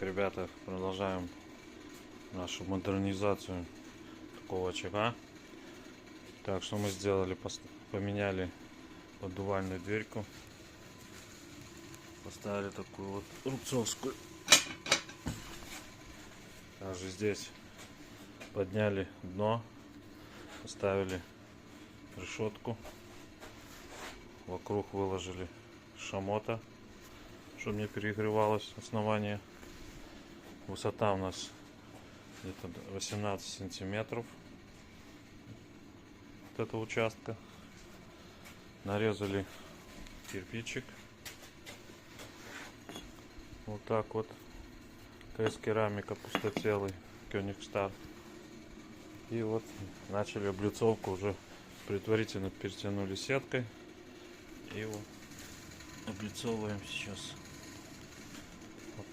ребята, продолжаем нашу модернизацию такого очага. Так, что мы сделали? Поменяли поддувальную дверьку, поставили такую вот рубцовскую. Также здесь подняли дно, поставили решетку, вокруг выложили шамота, чтобы не перегревалось основание. Высота у нас где-то 18 сантиметров от этого участка. Нарезали кирпичик вот так вот, КС керамика пустотелый Кёнигстар. И вот начали облицовку, уже предварительно перетянули сеткой и вот облицовываем сейчас.